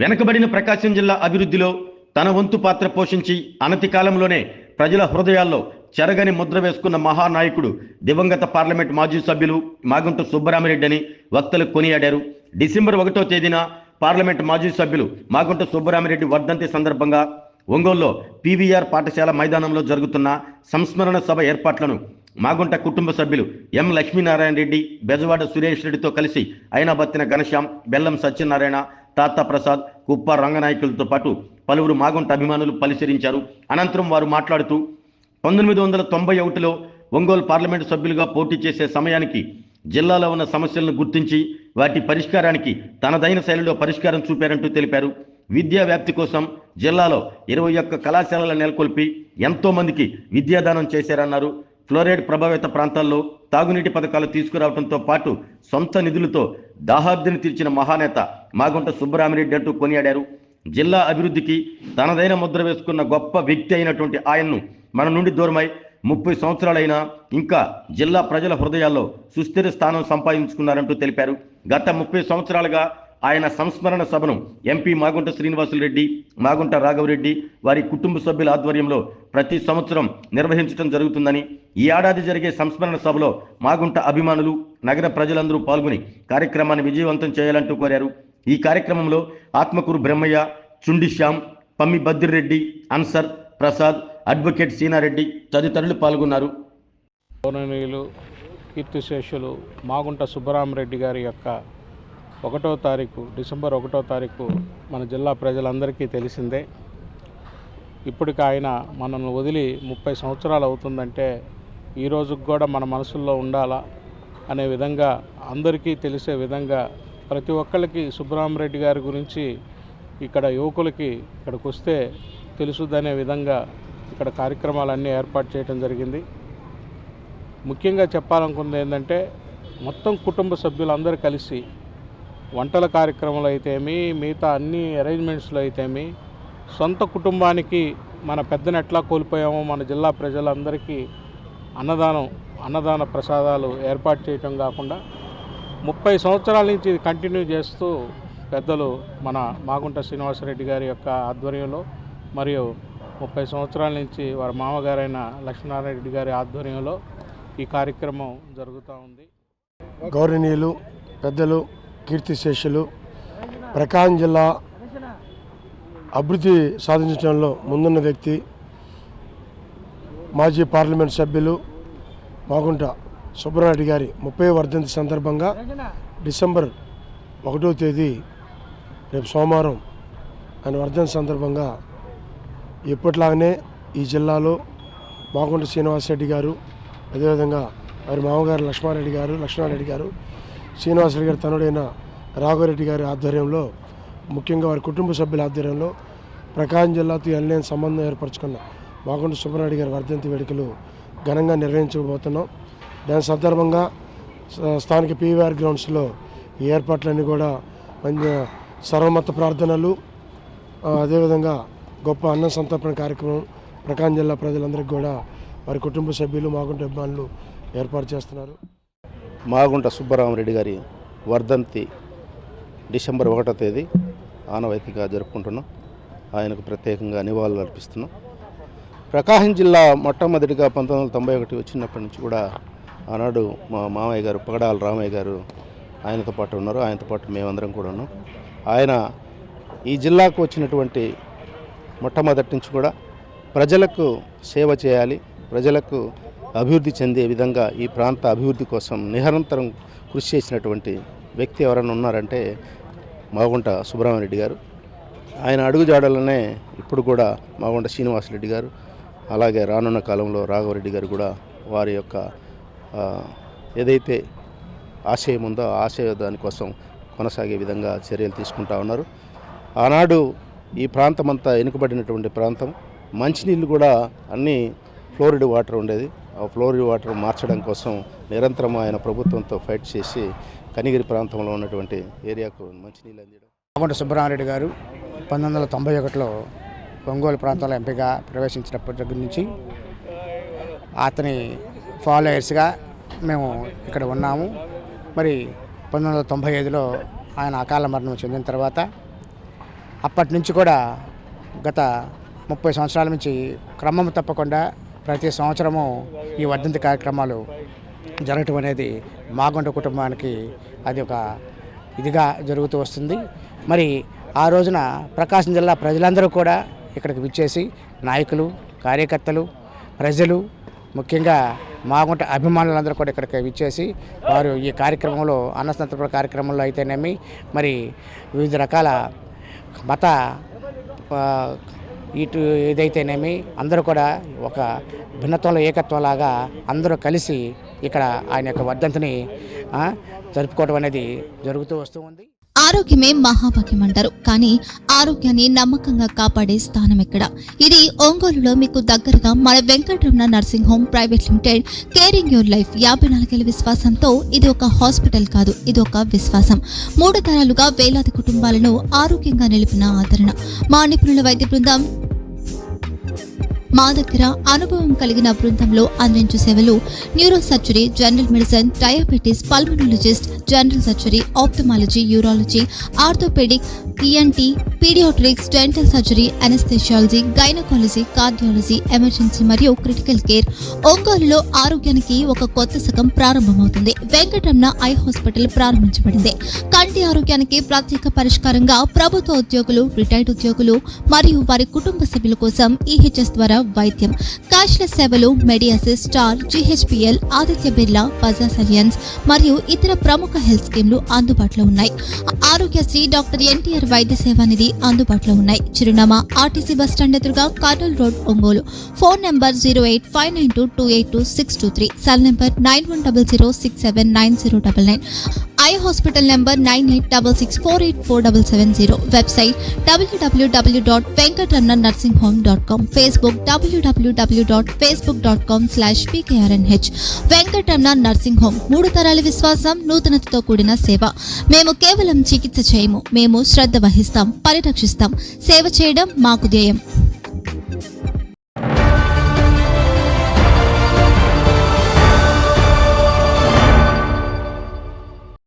వెనుకబడిన ప్రకాశం జిల్లా అభివృద్ధిలో తన వంతు పాత్ర పోషించి అనతి కాలంలోనే ప్రజల హృదయాల్లో చెరగని ముద్ర వేసుకున్న మహానాయకుడు దివంగత పార్లమెంట్ మాజీ సభ్యులు మాగుంట సుబ్బరామిరెడ్డి అని వక్తలు కొనియాడారు. డిసెంబర్ 1వ తేదీన పార్లమెంట్ మాజీ సభ్యులు మాగుంట సుబ్బరామిరెడ్డి వర్ధంతి సందర్భంగా ఒంగోలులో పీవీఆర్ పాఠశాల మైదానంలో జరుగుతున్న సంస్మరణ సభ ఏర్పాట్లను మాగుంట కుటుంబ సభ్యులు ఎం లక్ష్మీనారాయణ రెడ్డి, బెజవాడ సురేష్ రెడ్డితో కలిసి అయినాబత్తిన ఘనశ్యాం, బెల్లం సత్యనారాయణ, తాతా ప్రసాద్, కుప్ప రంగనాయకులతో పాటు పలువురు మాగుంట అభిమానులు పరిశీలించారు. అనంతరం వారు మాట్లాడుతూ 1991లో ఒంగోలు పార్లమెంటు సభ్యులుగా పోటీ చేసే సమయానికి జిల్లాలో ఉన్న సమస్యలను గుర్తించి వాటి పరిష్కారానికి తనదైన శైలిలో పరిష్కారం చూపారంటూ తెలిపారు. విద్యా వ్యాప్తి కోసం జిల్లాలో 21 కళాశాలలు నెలకొల్పి ఎంతో మందికి విద్యాదానం చేశారన్నారు. ఫ్లోరైడ్ ప్రభావిత ప్రాంతాల్లో తాగునీటి పథకాలు తీసుకురావడంతో పాటు సొంత నిధులతో దాహార్దిని తీర్చిన మహానేత మాగుంట సుబ్బరామిరెడ్డి అంటూ కొనియాడారు. జిల్లా అభివృద్ధికి తనదైన ముద్ర వేసుకున్న గొప్ప వ్యక్తి అయినటువంటి ఆయన్ను మన నుండి దూరమై 30 సంవత్సరాలైనా ఇంకా జిల్లా ప్రజల హృదయాల్లో సుస్థిర స్థానం సంపాదించుకున్నారంటూ తెలిపారు. గత 30 సంవత్సరాలుగా ఆయన సంస్మరణ సభను ఎంపీ మాగుంట శ్రీనివాసులరెడ్డి, మాగుంట రాఘవరెడ్డి వారి కుటుంబ సభ్యుల ఆధ్వర్యంలో ప్రతి సంవత్సరం నిర్వహించడం జరుగుతుందని, ఈ ఏడాది జరిగే సంస్మరణ సభలో మాగుంట అభిమానులు, నగర ప్రజలందరూ పాల్గొని కార్యక్రమాన్ని విజయవంతం చేయాలంటూ కోరారు. ఈ కార్యక్రమంలో ఆత్మకూరు బ్రహ్మయ్య, చుండి శ్యామ్, పమ్మి బద్రిరెడ్డి, అన్సర్, ప్రసాద్, అడ్వకేట్ సీనారెడ్డి తదితరులు పాల్గొన్నారు. గౌరవనీయులు కీర్తిశేషులు మాగుంట సుబ్బరామిరెడ్డి గారి యొక్క 1వ తారీఖు డిసెంబర్ 1వ తారీఖు మన జిల్లా ప్రజలందరికీ తెలిసిందే. ఇప్పటికి ఆయన మనల్ని వదిలి 30 సంవత్సరాలు అవుతుందంటే ఈ రోజుకి కూడా మన మనసుల్లో ఉండాలా అనే విధంగా, అందరికీ తెలిసే విధంగా ప్రతి ఒక్కరికి సుబ్బరామిరెడ్డి గారి గురించి ఇక్కడ యువకులకి ఇక్కడికి వస్తే తెలుసుదనే విధంగా ఇక్కడ కార్యక్రమాలన్నీ ఏర్పాటు చేయడం జరిగింది. ముఖ్యంగా చెప్పాలనుకున్నది ఏంటంటే, మొత్తం కుటుంబ సభ్యులందరూ కలిసి వంటల కార్యక్రమాలు అయితేమి, మిగతా అన్ని అరేంజ్మెంట్స్లో అయితేమి, సొంత కుటుంబానికి మన పెద్దను ఎట్లా కోల్పోయామో మన జిల్లా ప్రజలందరికీ అన్నదాన ప్రసాదాలు ఏర్పాటు చేయటం కాకుండా 30 సంవత్సరాల నుంచి ఇది కంటిన్యూ చేస్తూ పెద్దలు మన మాగుంట శ్రీనివాసరెడ్డి గారి యొక్క ఆధ్వర్యంలో, మరియు 30 సంవత్సరాల నుంచి వారి మామగారైన లక్ష్మీనారాయణ రెడ్డి గారి ఆధ్వర్యంలో ఈ కార్యక్రమం జరుగుతూ ఉంది. గౌరవనీయులు పెద్దలు కీర్తిశేషులు ప్రకాశం జిల్లా అభివృద్ధి సాధించడంలో ముందున్న వ్యక్తి, మాజీ పార్లమెంట్ సభ్యులు మాగుంట సుబ్బరామిరెడ్డి గారి 30వ వర్ధంతి సందర్భంగా డిసెంబర్ 1వ తేదీ రేపు సోమవారం ఆయన వర్ధంతి సందర్భంగా ఎప్పటిలాగానే ఈ జిల్లాలో మాగుంట శ్రీనివాసరెడ్డి గారు, అదేవిధంగా వారి మామగారు లక్ష్మణారెడ్డి గారు, శ్రీనివాసరెడ్డి గారి తనుడైన రాఘవరెడ్డి గారి ఆధ్వర్యంలో, ముఖ్యంగా వారి కుటుంబ సభ్యుల ఆధ్వర్యంలో ప్రకాశం జిల్లాతో ఎనలేని సంబంధం ఏర్పరచుకున్న మాగుంట సుబ్బరామిరెడ్డి గారి వర్ధంతి వేడుకలు ఘనంగా నిర్వహించబోతున్నాం. దాని సందర్భంగా స్థానిక పీవీఆర్ గ్రౌండ్స్లో ఈ ఏర్పాట్లన్నీ కూడా మంచి సర్వమత ప్రార్థనలు, అదేవిధంగా గొప్ప అన్న సంతర్పణ కార్యక్రమం ప్రకాశం జిల్లా ప్రజలందరికీ కూడా వారి కుటుంబ సభ్యులు, మాగుంట అభిమానులు ఏర్పాటు చేస్తున్నారు. మాగుంట సుబ్బరామిరెడ్డి గారి వర్ధంతి డిసెంబర్ 1వ తేదీ ఆనవాయితీగా జరుపుకుంటున్నాం. ఆయనకు ప్రత్యేకంగా నివాళులు అర్పిస్తున్నాం. ప్రకాశం జిల్లా మొట్టమొదటిగా 1991 వచ్చినప్పటి నుంచి కూడా ఆనాడు మా మామయ్య గారు పగడాల రామయ్య గారు ఆయనతో పాటు ఉన్నారు. ఆయనతో పాటు మేమందరం కూడా ఉన్నాం. ఆయన ఈ జిల్లాకు వచ్చినటువంటి మొట్టమొదటి నుంచి కూడా ప్రజలకు సేవ చేయాలి, ప్రజలకు అభివృద్ధి చెందే విధంగా ఈ ప్రాంత అభివృద్ధి కోసం నిరంతరం కృషి చేసినటువంటి వ్యక్తి ఎవరైనా ఉన్నారంటే మాగుంట సుబ్బరామిరెడ్డి గారు. ఆయన అడుగుజాడలనే ఇప్పుడు కూడా మాగుంట శ్రీనివాసరెడ్డి గారు, అలాగే రానున్న కాలంలో రాఘవరెడ్డి గారు కూడా వారి యొక్క ఏదైతే ఆశయం ఉందో ఆ ఆశయ దానికోసం కొనసాగే విధంగా చర్యలు తీసుకుంటా ఉన్నారు. ఆనాడు ఈ ప్రాంతం అంతా వెనుకబడినటువంటి ప్రాంతం, మంచినీళ్ళు కూడా అన్నీ ఫ్లోరిడ్ వాటర్ ఉండేది. ఆ ఫ్లోరిడ్ వాటర్ మార్చడం కోసం నిరంతరం ఆయన ప్రభుత్వంతో ఫైట్ చేసి కనిగిరి ప్రాంతంలో ఉన్నటువంటి ఏరియాకు మంచినీళ్ళు అందించడం. మాగుంట సుబ్బరామిరెడ్డి గారు 1991లో ఒంగోలు ప్రాంతంలో ఎంపీగా ప్రవేశించినప్పటి దగ్గర నుంచి అతని ఫాలోయర్స్గా మేము ఇక్కడ ఉన్నాము. మరి 1995లో ఆయన అకాల మరణం చెందిన తర్వాత అప్పటి నుంచి కూడా గత 30 సంవత్సరాల నుంచి క్రమం తప్పకుండా ప్రతి సంవత్సరము ఈ వర్ధంతి కార్యక్రమాలు జరగటం అనేది మాగుంట కుటుంబానికి అది ఒక ఇదిగా జరుగుతూ వస్తుంది. మరి ఆ రోజున ప్రకాశం జిల్లా ప్రజలందరూ కూడా ఇక్కడికి విచ్చేసి నాయకులు, కార్యకర్తలు, ప్రజలు, ముఖ్యంగా మాగుంట అభిమానులందరూ కూడా ఇక్కడికి విచ్చేసి వారు ఈ కార్యక్రమంలో అన్నసంతర్పణ కార్యక్రమంలో అయితేనేమి మరి వివిధ రకాల మత ఇటు ఏదైతేనేమి అందరూ కూడా ఒక భిన్నత్వంలో ఏకత్వంలాగా అందరూ కలిసి ఇక్కడ ఆయన యొక్క వర్ధంతిని జరుపుకోవడం అనేది జరుగుతూ వస్తూ ఉంది. ఆరోగ్యమే మహాభాగ్యం అంటారు, కానీ ఆరోగ్యాన్ని నమ్మకంగా కాపాడే స్థానం ఎక్కడ? ఇది ఒంగోలులో మీకు దగ్గరగా మన Venkataramana nursing home private limited. Caring your life 54 ఏళ్ల విశ్వాసంతో ఇది ఒక హాస్పిటల్ కాదు, ఇది ఒక విశ్వాసం. 3 తరాలుగా వేలాది కుటుంబాలను ఆరోగ్యంగా నిలిపిన ఆదరణ. మా నిపుణుల వైద్య బృందం మా దగ్గర అనుభవం కలిగిన బృందంలో అందించే సేవలు neuro surgery, general medicine, diabetes, pulmonologist, general surgery, ophthalmology, urology, orthopaedic, ENT, paediatrics, dental surgery, anaesthesiology, gynaecology, cardiology, emergency మరియు క్రిటికల్ కేర్. ఒంగోలులో ఆరోగ్యానికి ఒక కొత్త శకం ప్రారంభమవుతుంది. వెంకటరమణ ఐ హాస్పిటల్ ప్రారంభించబడింది. కంటి ఆరోగ్యానికి ప్రత్యేక పరిష్కారంగా ప్రభుత్వ ఉద్యోగులు, రిటైర్డ్ ఉద్యోగులు మరియు వారి కుటుంబ సభ్యుల కోసం EHS ద్వారా వైద్యం, క్యాష్లెస్ సేవలు, MediAssist, Star, GHPL, Aditya Birla, Bajaj Allianz మరియు ఇతర ప్రముఖ హెల్త్ స్కీమ్లు అందుబాటులో ఉన్నాయి. ఆరోగ్యశ్రీ, డాక్టర్ NTR వైద్య సేవా నిధి అందుబాటులో ఉన్నాయి. చిరునామా RTC బస్ స్టాండ్ ఎదురుగా, Kurnool road, Ongole. Phone number 08592282623, cell number 9100679099, eye hospital number 9866484770, website www.venkatramanarsinghome.com, Facebook www.facebook.com/VKRNH. Venkataramana nursing home, 3 తరాల విశ్వాసం, నూతనతతో కూడిన సేవ. మేము కేవలం చికిత్స చేయము, మేము శ్రద్ధ వహిస్తాం, పరిరక్షిస్తాం. సేవ చేయడం మాకు ధ్యేయం.